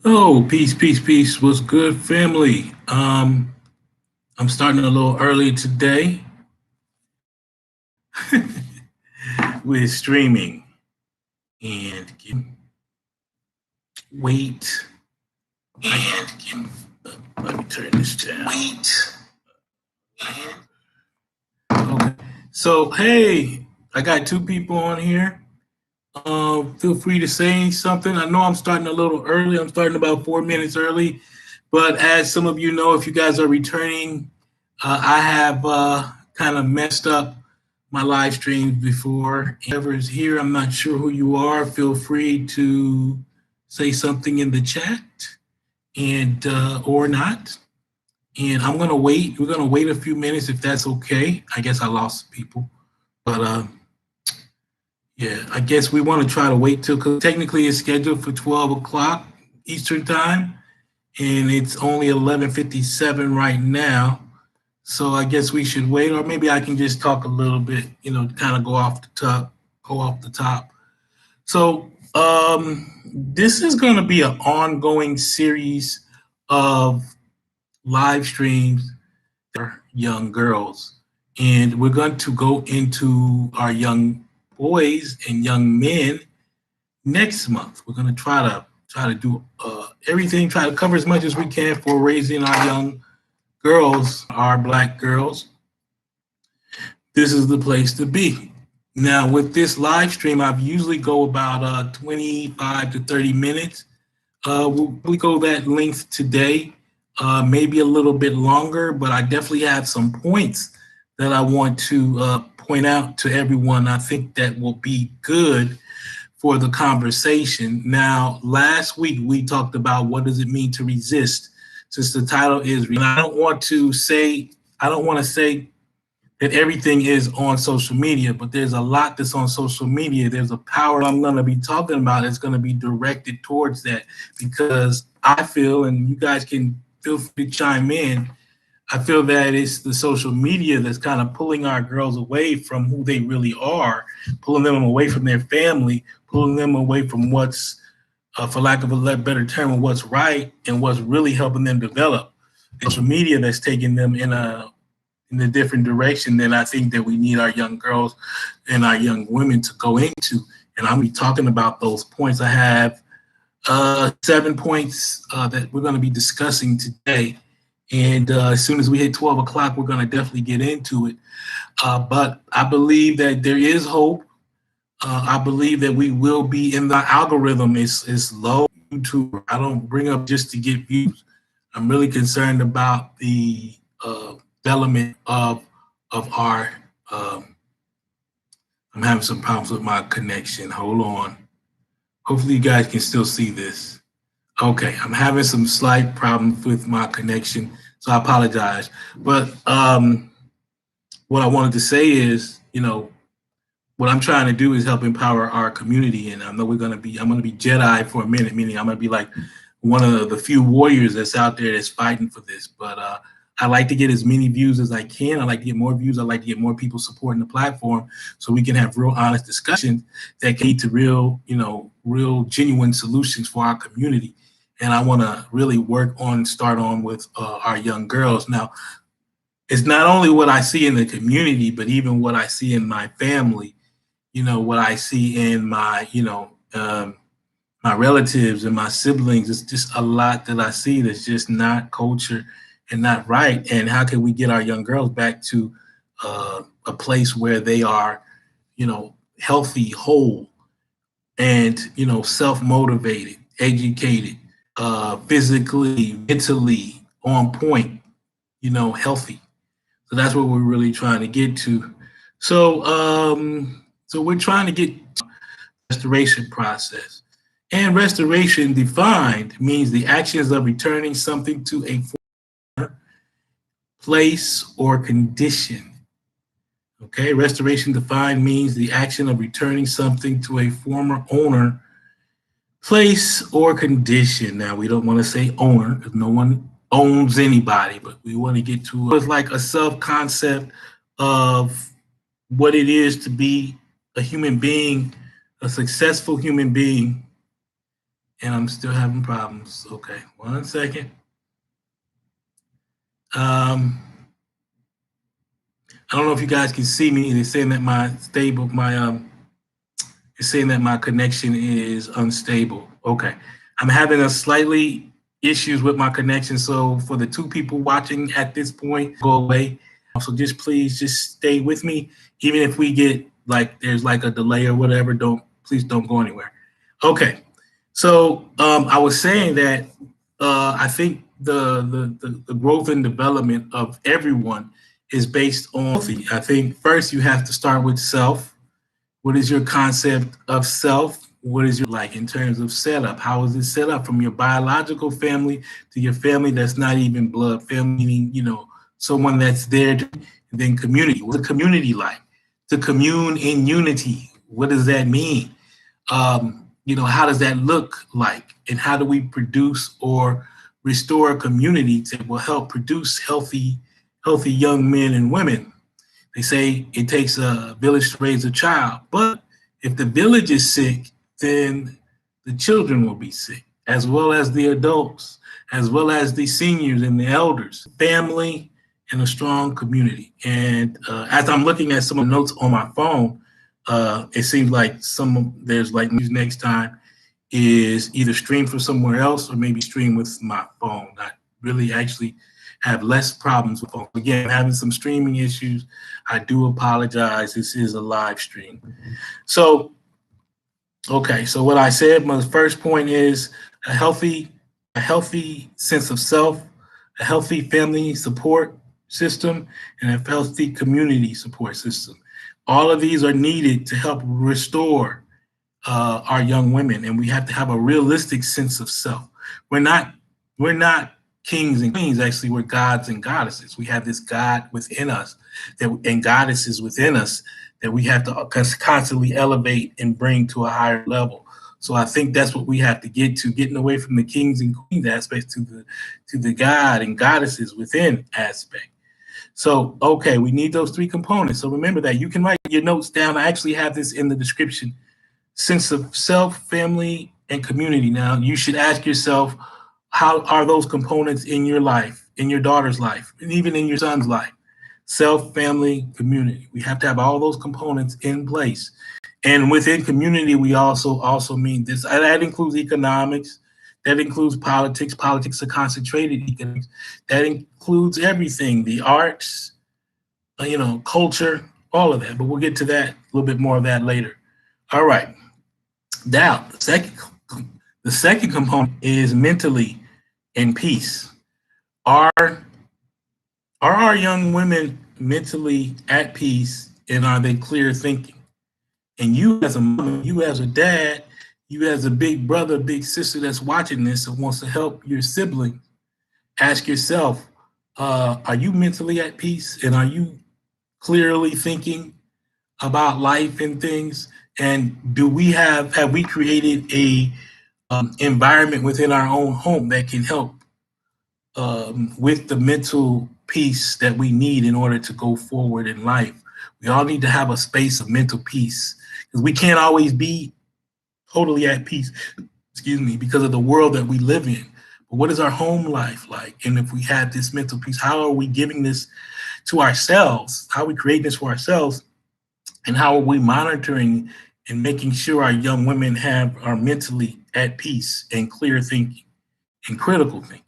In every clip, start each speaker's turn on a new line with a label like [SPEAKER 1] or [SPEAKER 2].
[SPEAKER 1] Oh, peace, peace, peace. What's good, family? I'm starting a little early today with streaming and wait. And let me turn this down. Wait. Okay. So, hey, I got two people on here. Feel free to say something. I know I'm starting a little early. I'm starting about 4 minutes early. But as some of you know, if you guys are returning, I have kind of messed up my live streams before. Whoever's here, I'm not sure who you are. Feel free to say something in the chat and or not. And I'm gonna wait. We're gonna wait a few minutes if that's okay. I guess I lost people, but yeah, I guess we want to try to wait till because technically it's scheduled for 12 o'clock Eastern time, and it's only 11:57 right now. So I guess we should wait, or maybe I can just talk a little bit, kind of go off the top. So this is going to be an ongoing series of live streams for young girls, and we're going to go into our young boys and young men next month. We're going to try to do everything, try to cover as much as we can for raising our young girls, our black girls. This is the place to be. Now, with this live stream, I usually go about 25 to 30 minutes. We go that length today, maybe a little bit longer, but I definitely have some points that I want to point out to everyone. I think that will be good for the conversation. Now, last week we talked about what does it mean to resist, since the title is. And I don't want to say that everything is on social media, but there's a lot that's on social media. There's a power I'm going to be talking about that's going to be directed towards that because I feel, and you guys can feel free to chime in, I feel that it's the social media that's kind of pulling our girls away from who they really are, pulling them away from their family, pulling them away from what's, for lack of a better term, what's right and what's really helping them develop. Social media that's taking them in a different direction that I think that we need our young girls and our young women to go into. And I'll be talking about those points. I have 7 points that we're going to be discussing today. And as soon as we hit 12 o'clock, we're going to definitely get into it. But I believe that there is hope. I believe that we will be in the algorithm is low. YouTube, I don't bring up just to get views. I'm really concerned about the development of our. I'm having some problems with my connection. Hold on. Hopefully, you guys can still see this. Okay, I'm having some slight problems with my connection, so I apologize. But what I wanted to say is, what I'm trying to do is help empower our community, and I know I'm going to be Jedi for a minute, meaning I'm going to be like one of the few warriors that's out there that's fighting for this. But I like to get as many views as I can. I like to get more views. I like to get more people supporting the platform so we can have real honest discussions that can lead to real genuine solutions for our community. And I want to really start on with our young girls. Now, it's not only what I see in the community, but even what I see in my family, what I see in my relatives and my siblings. It's just a lot that I see that's just not culture and not right. And how can we get our young girls back to a place where they are, healthy, whole, and self-motivated, educated, physically, mentally on point, healthy. So that's what we're really trying to get to. So we're trying to get to restoration process. And restoration defined means the actions of returning something to a former place or condition. Okay, restoration defined means the action of returning something to a former owner, place, or condition. Now, we don't want to say owner because no one owns anybody, but we want to get to it's like a self concept of what it is to be a human being, a successful human being, and I'm still having problems. Okay, 1 second. I don't know if you guys can see me. They're saying that it's saying that my connection is unstable. Okay, I'm having a slightly issues with my connection. So for the 2 people watching at this point, go away. So just please just stay with me, even if we get like there's like a delay or whatever. Please don't go anywhere. Okay, so I was saying that I think the growth and development of everyone is based on healthy. I think first you have to start with self. What is your concept of self? What is your like in terms of setup? How is it set up from your biological family to your family that's not even blood family, meaning, someone that's there, and then community. What's a community like? To commune in unity. What does that mean? How does that look like? And how do we produce or restore a community that will help produce healthy young men and women? They say it takes a village to raise a child, but if the village is sick, then the children will be sick, as well as the adults, as well as the seniors and the elders, family, and a strong community. And as I'm looking at some of the notes on my phone, it seems like there's like news next time is either streamed from somewhere else or maybe streamed with my phone. I really actually have less problems with phone. Again, having some streaming issues. I do apologize. This is a live stream. So, okay. So what I said, my first point is a healthy sense of self, a healthy family support system, and a healthy community support system. All of these are needed to help restore our young women, and we have to have a realistic sense of self. We're not kings and queens. Actually, we're gods and goddesses. We have this God within us and goddesses within us that we have to constantly elevate and bring to a higher level. So I think that's what we have to get to, getting away from the kings and queens aspects to the God and goddesses within aspect. So, okay, we need those 3 components. So remember that. You can write your notes down. I actually have this in the description. Sense of self, family, and community. Now, you should ask yourself, how are those components in your life, in your daughter's life, and even in your son's life? Self, family, community. We have to have all those components in place. And within community, we also mean this. That includes economics. That includes politics. Politics are concentrated economics. That includes everything, the arts, culture, all of that. But we'll get to that, a little bit more of that later. All right. Now, the second component is mentally in peace. Are our young women mentally at peace, and are they clear thinking? And you as a mom, you as a dad, you as a big brother, big sister that's watching this and wants to help your sibling, ask yourself, are you mentally at peace, and are you clearly thinking about life and things? And have we created a environment within our own home that can help with the mental peace that we need in order to go forward in life? We all need to have a space of mental peace, because we can't always be totally at peace, because of the world that we live in. But what is our home life like? And if we have this mental peace, how are we giving this to ourselves? How are we creating this for ourselves? And how are we monitoring and making sure our young women are mentally at peace and clear thinking and critical thinking?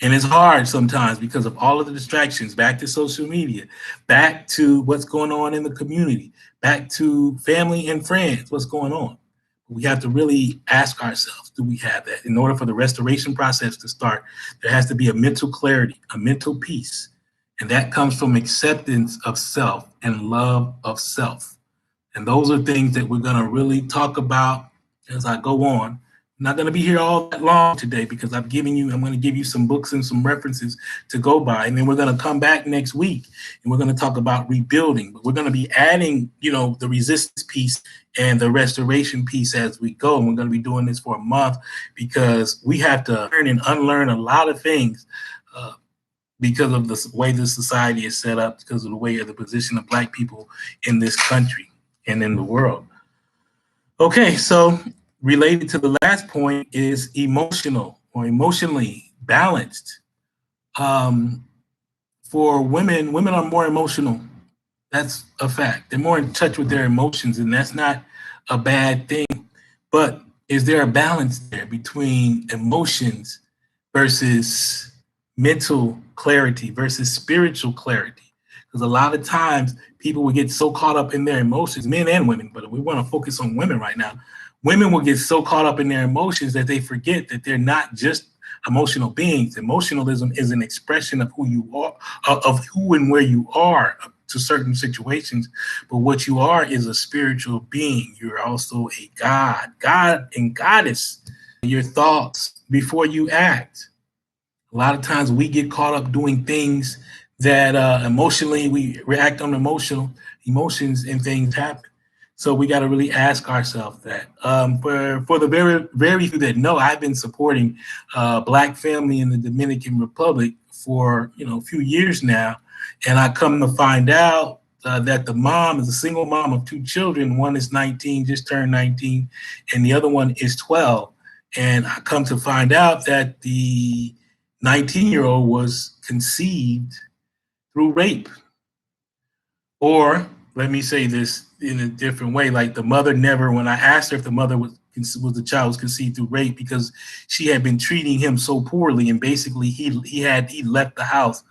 [SPEAKER 1] And it's hard sometimes because of all of the distractions, back to social media, back to what's going on in the community, back to family and friends, what's going on. We have to really ask ourselves, do we have that? In order for the restoration process to start, there has to be a mental clarity, a mental peace. And that comes from acceptance of self and love of self. And those are things that we're going to really talk about as I go on. I'm not going to be here all that long today, because I'm going to give you some books and some references to go by. And then we're going to come back next week and we're going to talk about rebuilding. But we're going to be adding, the resistance piece and the restoration piece as we go. And we're going to be doing this for a month, because we have to learn and unlearn a lot of things because of the way the society is set up, because of the way of the position of Black people in this country and in the world. Okay, so related to the last point is emotional or emotionally balanced. For women, women are more emotional. That's a fact. They're more in touch with their emotions, and that's not a bad thing. But is there a balance there between emotions versus mental clarity versus spiritual clarity? Because a lot of times people will get so caught up in their emotions, men and women, but we want to focus on women right now. Women will get so caught up in their emotions that they forget that they're not just emotional beings. Emotionalism is an expression of who you are, of who and where you are to certain situations, but what you are is a spiritual being. You're also a God and goddess. Your thoughts before you act. A lot of times we get caught up doing things that emotionally we react on emotions and things happen. So we got to really ask ourselves that. For the very few that know, I've been supporting Black family in the Dominican Republic for a few years now, and I come to find out that the mom is a single mom of two children. One is 19, just turned 19, and the other one is 12. And I come to find out that the 19-year-old was conceived through rape. Or let me say this in a different way, like the mother never, when I asked her if the mother was the child was conceived through rape, because she had been treating him so poorly, and basically he left the house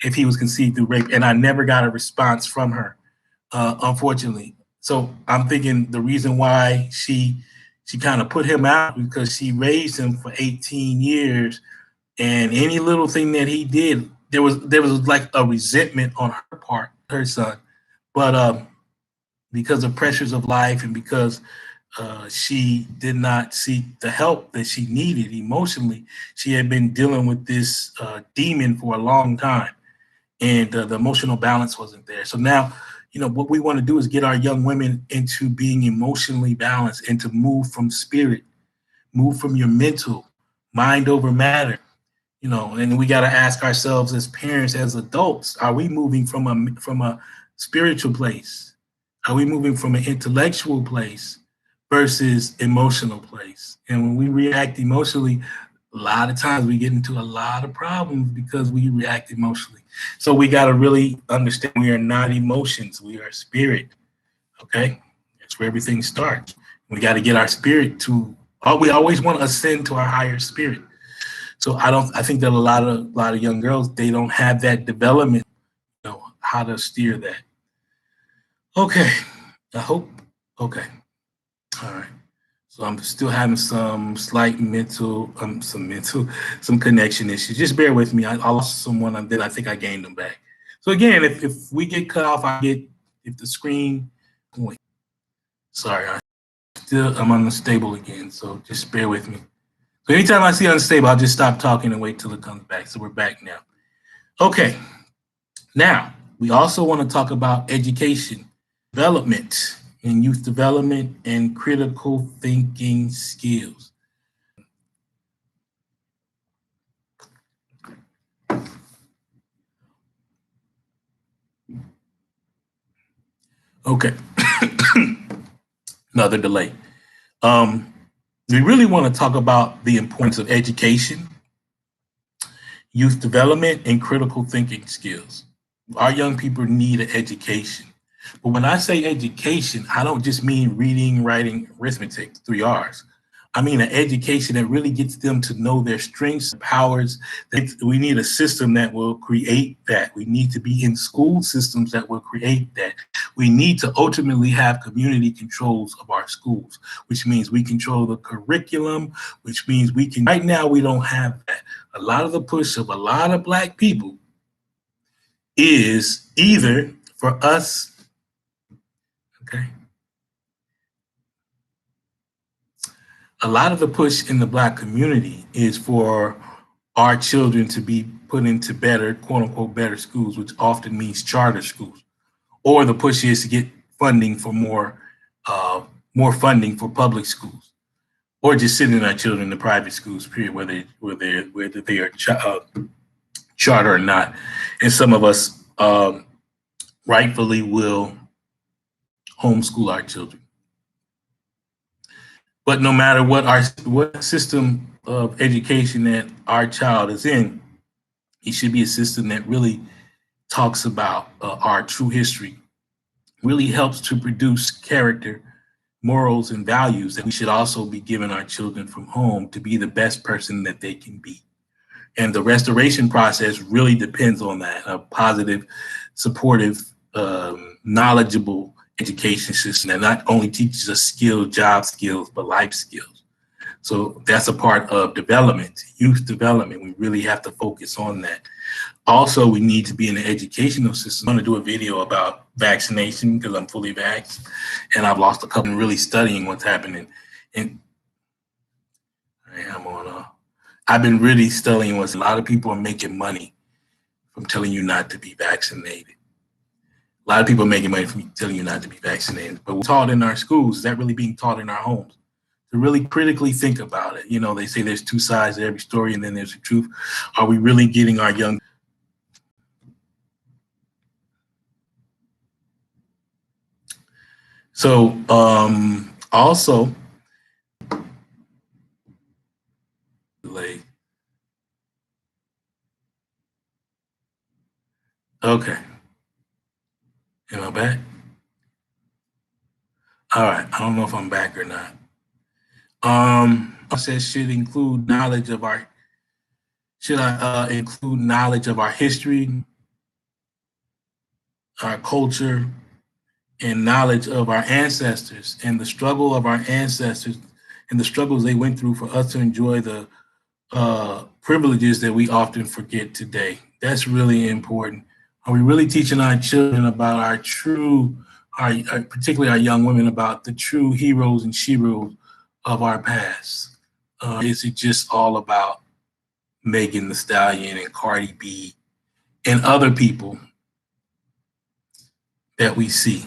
[SPEAKER 1] if he was conceived through rape, and I never got a response from her, unfortunately. So I'm thinking the reason why she kind of put him out because she raised him for 18 years, and any little thing that he did, there was like a resentment on her part, her son. But because of pressures of life and because she did not seek the help that she needed emotionally, she had been dealing with this demon for a long time, and the emotional balance wasn't there. So now, what we want to do is get our young women into being emotionally balanced and to move from spirit, move from your mental, mind over matter. And we got to ask ourselves as parents, as adults, are we moving from a spiritual place? Are we moving from an intellectual place versus emotional place? And when we react emotionally, a lot of times we get into a lot of problems because we react emotionally. So we got to really understand we are not emotions, we are spirit. Okay, that's where everything starts. We got to get our spirit to. We always want to ascend to our higher spirit. So I think that a lot of young girls, they don't have that development, how to steer that. Okay, I hope. Okay, all right. So I'm still having some slight some connection issues. Just bear with me. I lost someone, and then I think I gained them back. So again, if we get cut off, if the screen point. Sorry, I'm unstable again. So just bear with me. So anytime I see unstable, I'll just stop talking and wait till it comes back. So we're back now. Okay. Now, we also want to talk about education, development, and youth development and critical thinking skills. Okay. Another delay. We really want to talk about the importance of education, youth development, and critical thinking skills. Our young people need an education. But when I say education, I don't just mean reading, writing, arithmetic, 3 R's. I mean an education that really gets them to know their strengths, powers. We need a system that will create that. We need to be in school systems that will create that. We need to ultimately have community controls of our schools, which means we control the curriculum, which means we can. Right now, we don't have that. A lot of the push of a lot of Black people is either for us, okay? A lot of the push in the Black community is for our children to be put into better, quote unquote, better schools, which often means charter schools. Or the push is to get funding for more funding for public schools, or just sending our children to private schools, period, whether they are charter or not. And some of us rightfully will homeschool our children. But no matter what system of education that our child is in, it should be a system that really talks about our true history, really helps to produce character, morals, and values that we should also be giving our children from home to be the best person that they can be. And the restoration process really depends on that, a positive, supportive, knowledgeable education system that not only teaches us skills, job skills, but life skills. So that's a part of development, youth development. We really have to focus on that. Also, we need to be in the educational system. I'm going to do a video about vaccination because I'm fully vaxxed, and I've lost a couple really studying what's happening. And I've been really studying what's a lot of people are making money from telling you not to be vaccinated. A lot of people are making money from telling you not to be vaccinated, but we're taught in our schools. Is that really being taught in our homes? To really critically think about it. You know, they say there's two sides to every story and then there's the truth. Are we really getting our young? So also, okay, am I back? All right, I don't know if I'm back or not. Process should include knowledge of our, should I include knowledge of our history, our culture, and knowledge of our ancestors and the struggle of our ancestors and the struggles they went through for us to enjoy the privileges that we often forget today. That's really important. Are we really teaching our children about our true, particularly our young women, about the true heroes and sheroes of our past? Is it just all about Megan Thee Stallion and Cardi B and other people that we see?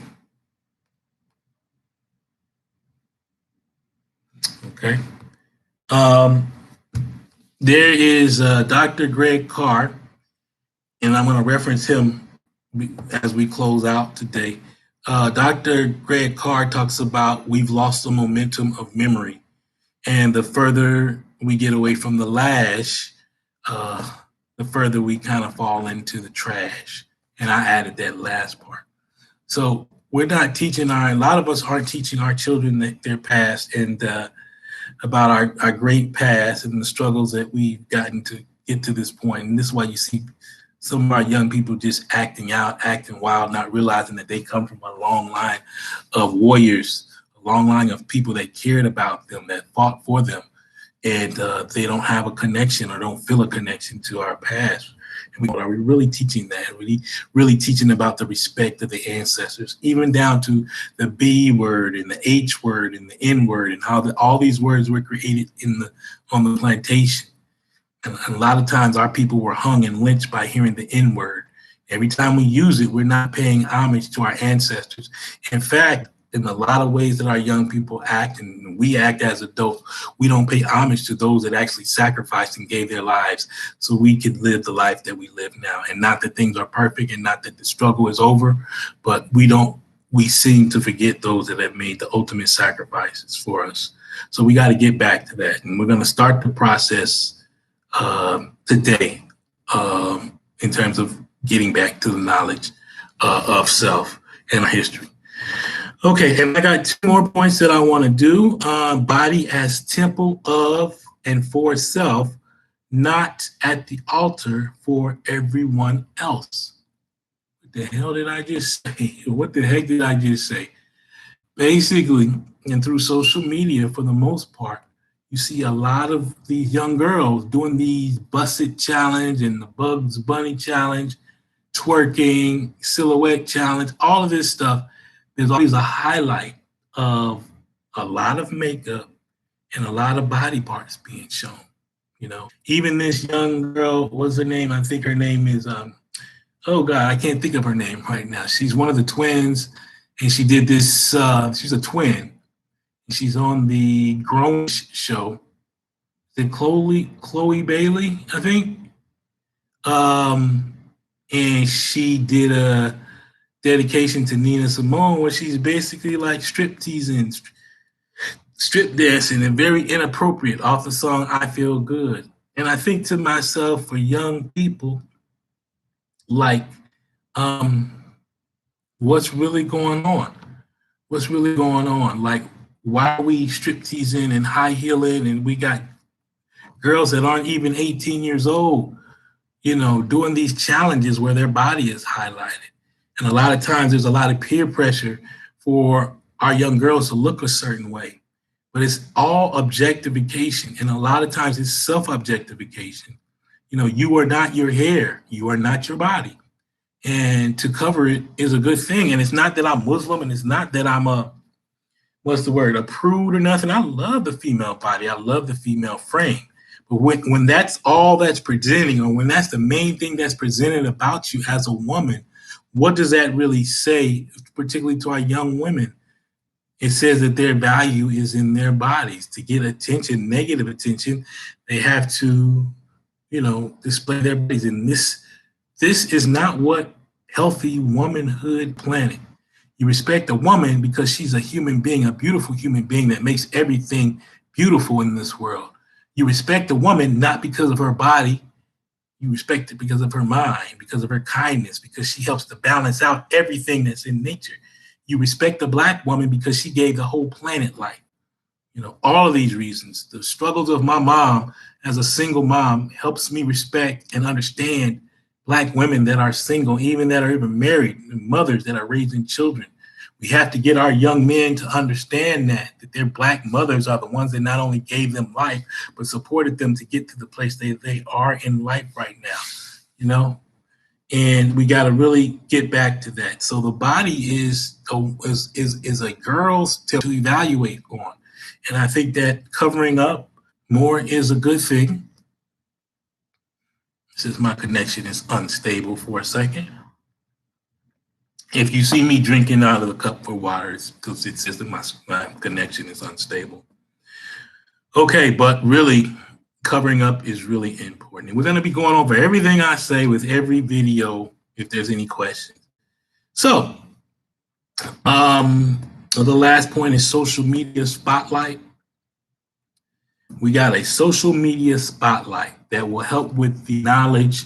[SPEAKER 1] Okay. There is Dr. Greg Carr, and I'm going to reference him as we close out today. Dr. Greg Carr talks about we've lost the momentum of memory, and the further we get away from the lash, the further we kind of fall into the trash. And I added that last part. So we're not teaching a lot of us aren't teaching our children their past and about our great past and the struggles that we've gotten to get to this point. And this is why you see some of our young people just acting out, acting wild, not realizing that they come from a long line of warriors, a long line of people that cared about them, that fought for them. And they don't have a connection or don't feel a connection to our past. And are we really teaching that? Are we really teaching about the respect of the ancestors, even down to the B word and the H word and the N word and how all these words were created on the plantation? And a lot of times our people were hung and lynched by hearing the N word. Every time we use it, we're not paying homage to our ancestors. In fact, in a lot of ways that our young people act and we act as adults, we don't pay homage to those that actually sacrificed and gave their lives so we could live the life that we live now. And not that things are perfect and not that the struggle is over, but we seem to forget those that have made the ultimate sacrifices for us. So we got to get back to that. And we're going to start the process today in terms of getting back to the knowledge of self and our history. Okay, and I got two more points that I want to do. Body as temple of and for self, not at the altar for everyone else. What the hell did I just say? What the heck did I just say? Basically, and through social media, for the most part, you see a lot of these young girls doing these busted challenge and the Bugs Bunny challenge, twerking, silhouette challenge, all of this stuff. There's always a highlight of a lot of makeup and a lot of body parts being shown. You know, even this young girl, what's her name? I think her name is, oh God, I can't think of her name right now. She's one of the twins, and she did this, she's a twin. She's on the Grown show. Is it Chloe Bailey, I think? And she did a dedication to Nina Simone where she's basically like strip teasing strip dancing and very inappropriate off the song I Feel Good. And I think to myself, for young people, like, um, what's really going on? What's really going on? Like, why are we strip teasing and high heeling, and we got girls that aren't even 18 years old, doing these challenges where their body is highlighted. And a lot of times there's a lot of peer pressure for our young girls to look a certain way. But it's all objectification. And a lot of times it's self-objectification. You are not your hair. You are not your body. And to cover it is a good thing. And it's not that I'm Muslim, and it's not that I'm a prude or nothing. I love the female body. I love the female frame. But when that's all that's presenting, or when that's the main thing that's presented about you as a woman, what does that really say, particularly to our young women? It says that their value is in their bodies. To get attention, negative attention, they have to, display their bodies. And this is not what healthy womanhood planning. You respect a woman because she's a human being, a beautiful human being that makes everything beautiful in this world. You respect a woman not because of her body. You respect it because of her mind, because of her kindness, because she helps to balance out everything that's in nature. You respect a Black woman because she gave the whole planet life. All of these reasons, the struggles of my mom as a single mom helps me respect and understand Black women that are single, even that are even married, and mothers that are raising children. We have to get our young men to understand that their Black mothers are the ones that not only gave them life, but supported them to get to the place they are in life right now, and we got to really get back to that. So the body is a girl's to evaluate on. And I think that covering up more is a good thing. Since my connection is unstable for a second. If you see me drinking out of the cup for water, it's because it says that my connection is unstable. Okay, but really, covering up is really important. And we're going to be going over everything I say with every video if there's any questions. So, the last point is social media spotlight. We got a social media spotlight that will help with the knowledge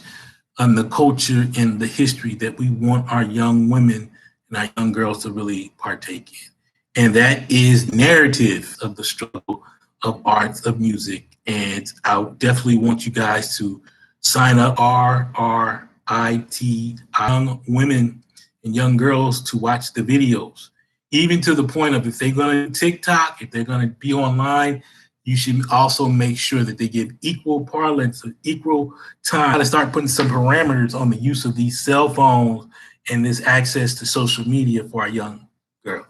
[SPEAKER 1] and the culture and the history that we want our young women and our young girls to really partake in. And that is narrative of the struggle of arts, of music. And I definitely want you guys to sign up, RRIT, young women and young girls, to watch the videos. Even to the point of, if they're going to TikTok, if they're going to be online, you should also make sure that they give equal parlance, equal time, to start putting some parameters on the use of these cell phones and this access to social media for our young girls.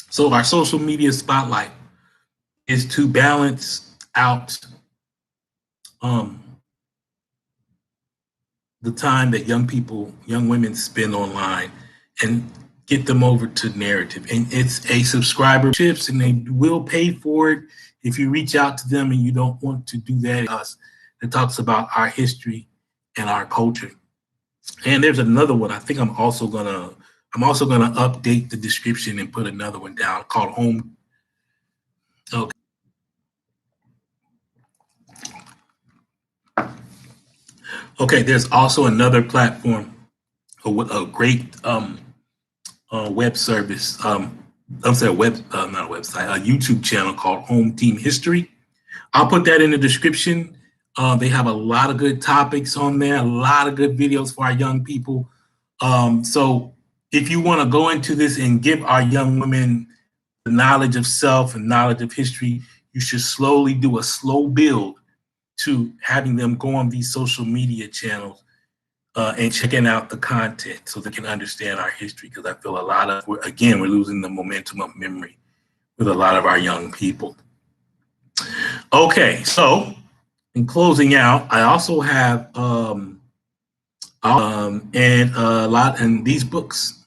[SPEAKER 1] So our social media spotlight is to balance out the time that young women spend online, and get them over to narrative. And it's a subscriber chips, and they will pay for it if you reach out to them and you don't want to do that. It talks about our history and our culture. And there's another one. I think I'm also gonna update the description and put another one down called Home. Okay. Okay, there's also another platform, a great web service. I'm sorry, not a website, a YouTube channel called Home Team History. I'll put that in the description. They have a lot of good topics on there, a lot of good videos for our young people. So if you want to go into this and give our young women the knowledge of self and knowledge of history, you should slowly do a slow build to having them go on these social media channels and checking out the content so they can understand our history. Because I feel we're losing the momentum of memory with a lot of our young people. Okay, so in closing out, I also have and these books.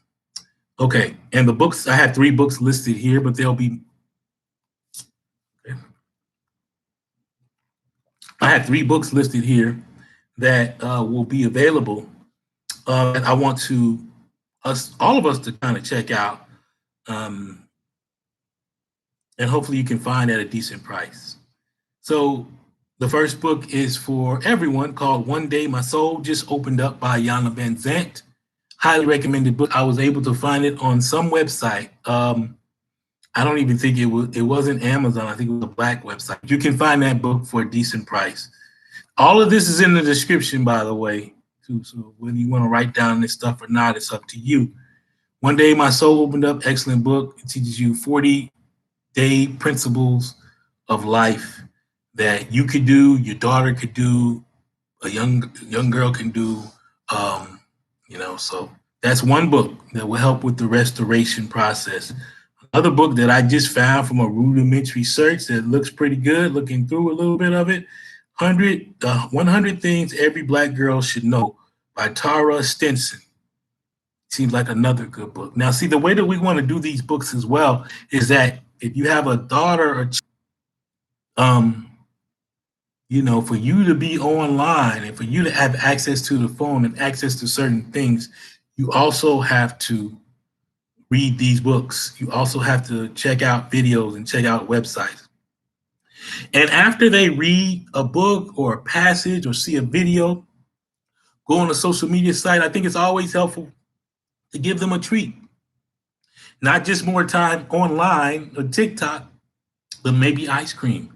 [SPEAKER 1] Okay, and the books, I have 3 books listed here, but they'll be. Okay. I have 3 books listed here that will be available. And I want to all of us to kind of check out. And hopefully you can find at a decent price. So the first book is for everyone, called One Day My Soul Just Opened Up by Iyanla Vanzant. Highly recommended book. I was able to find it on some website. I don't even think it wasn't Amazon. I think it was a Black website. You can find that book for a decent price. All of this is in the description, by the way, too. So whether you want to write down this stuff or not, it's up to you. One Day My Soul Opened Up, excellent book. It teaches you 40-day principles of life that you could do, your daughter could do, a young girl can do. So that's one book that will help with the restoration process. Another book that I just found from a rudimentary search that looks pretty good, looking through a little bit of it, 100 Things Every Black Girl Should Know by Taura Stinson. Seems like another good book. Now, see, the way that we want to do these books as well is that if you have a daughter or for you to be online and for you to have access to the phone and access to certain things, you also have to read these books. You also have to check out videos and check out websites. And after they read a book or a passage or see a video, go on a social media site, I think it's always helpful to give them a treat. Not just more time online or TikTok, but maybe ice cream,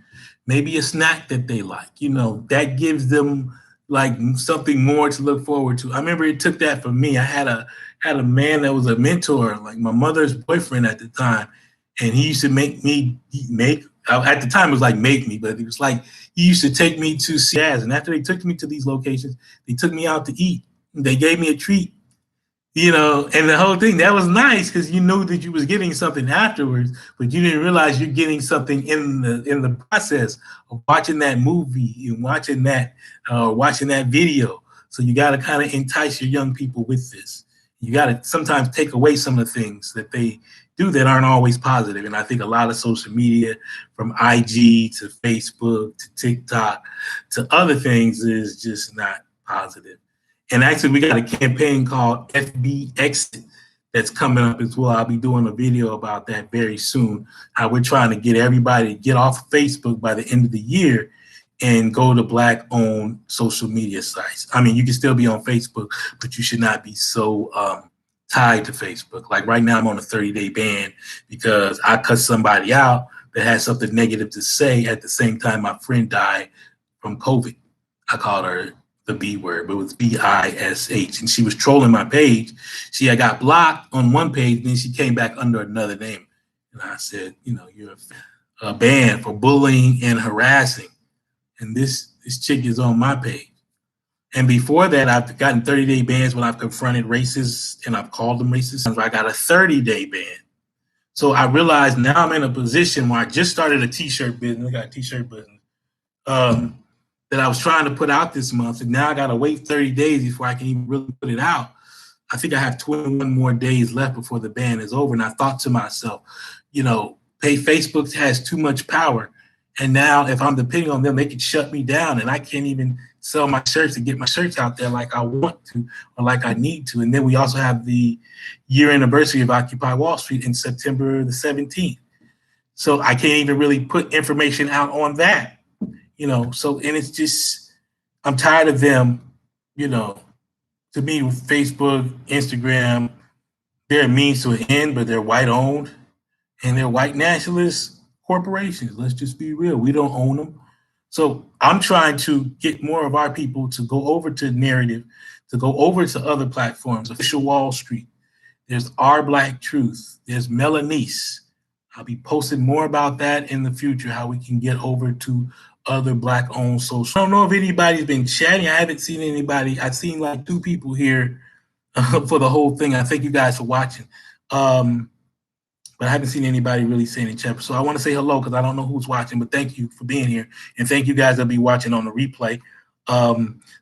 [SPEAKER 1] maybe a snack that they like. That gives them like something more to look forward to. I remember it took that for me. I had a man that was a mentor, like my mother's boyfriend at the time, and he used to make at the time it was like make me, but it was like he used to take me to jazz. And after they took me to these locations, they took me out to eat. They gave me a treat. And the whole thing, that was nice because you knew that you was getting something afterwards, but you didn't realize you're getting something in the process of watching that movie and watching that video. So you got to kind of entice your young people with this. You got to sometimes take away some of the things that they do that aren't always positive. And I think a lot of social media, from IG to Facebook to TikTok to other things, is just not positive. And actually, we got a campaign called FB Exit that's coming up as well. I'll be doing a video about that very soon, how we're trying to get everybody to get off Facebook by the end of the year and go to Black-owned social media sites. I mean, you can still be on Facebook, but you should not be so tied to Facebook. Like right now, I'm on a 30-day ban because I cut somebody out that had something negative to say at the same time my friend died from COVID. I called her the B word, but it was BISH. And she was trolling my page. She had got blocked on one page, then she came back under another name. And I said, you're a ban for bullying and harassing. And this chick is on my page. And before that, I've gotten 30-day bans when I've confronted racists and I've called them racist. I got a 30-day ban. So I realized now I'm in a position where I just started a t-shirt business. I got a t-shirt business. That I was trying to put out this month, and now I got to wait 30 days before I can even really put it out. I think I have 21 more days left before the ban is over. And I thought to myself, Facebook has too much power. And now if I'm depending on them, they could shut me down and I can't even sell my shirts and get my shirts out there like I want to or like I need to. And then we also have the year anniversary of Occupy Wall Street in September the 17th. So I can't even really put information out on that. And it's just, I'm tired of them, to me, with Facebook, Instagram, they're a means to an end, but they're white owned and they're white nationalist corporations. Let's just be real. We don't own them. So I'm trying to get more of our people to go over to Narrative, to go over to other platforms, Official Wall Street. There's Our Black Truth. There's Melanese. I'll be posting more about that in the future, how we can get over to other Black-owned social. I don't know if anybody's been chatting. I haven't seen anybody. I've seen like 2 people here for the whole thing. I thank you guys for watching. But I haven't seen anybody really saying in chat. So I want to say hello because I don't know who's watching, but thank you for being here. And thank you guys that'll be watching on the replay.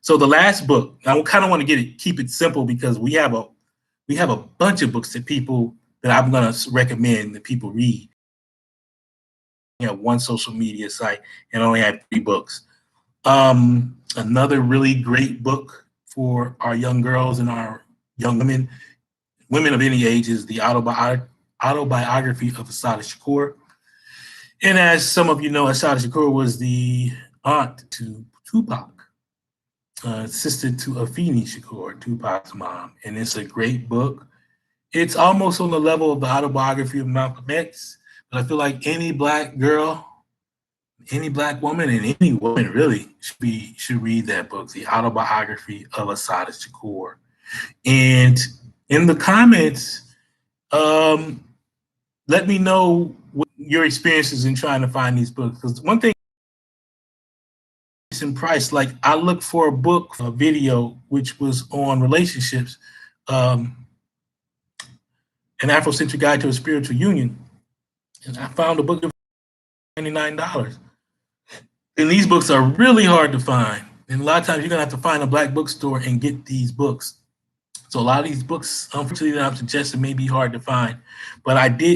[SPEAKER 1] So the last book, I kind of want to keep it simple because we have a bunch of books that I'm going to recommend that people read. We have one social media site and only have 3 books. Another really great book for our young girls and our young women Women of Any Ages, the autobiography of Assata Shakur. And as some of you know, Assata Shakur was the aunt to Tupac, sister to Afeni Shakur, Tupac's mom. And it's a great book. It's almost on the level of the autobiography of Malcolm X, but I feel like any black girl, any black woman, and any woman really should read that book, the autobiography of Assata Shakur. And in the comments, let me know what your experiences in trying to find these books. Because one thing is in price, like I looked for a book, a video, which was on relationships, an Afrocentric Guide to a Spiritual Union. And I found a book of $99. And these books are really hard to find. And a lot of times you're gonna have to find a black bookstore and get these books. So a lot of these books, unfortunately, that I'm suggesting may be hard to find. But I do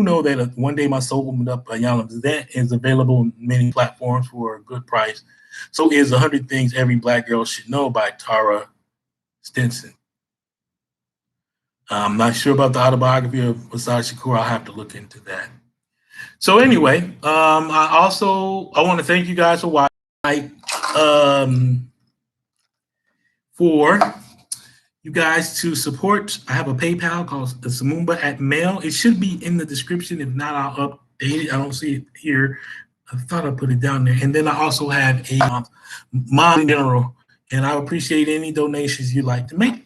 [SPEAKER 1] know that One Day My Soul Opened Up, Iyanla, that is available on many platforms for a good price. So is 100 Things Every Black Girl Should Know by Taura Stinson. I'm not sure about the autobiography of Assata Shakur. I'll have to look into that. So anyway, I want to thank you guys for watching. For you guys to support, I have a PayPal called the Samumba@mail. It should be in the description. If not, I'll update it. I don't see it here. I thought I put it down there. And then I also have a mom in general, and I appreciate any donations you'd like to make.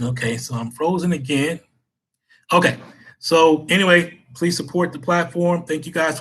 [SPEAKER 1] Okay, so I'm frozen again. Okay, so anyway, please support the platform. Thank you guys.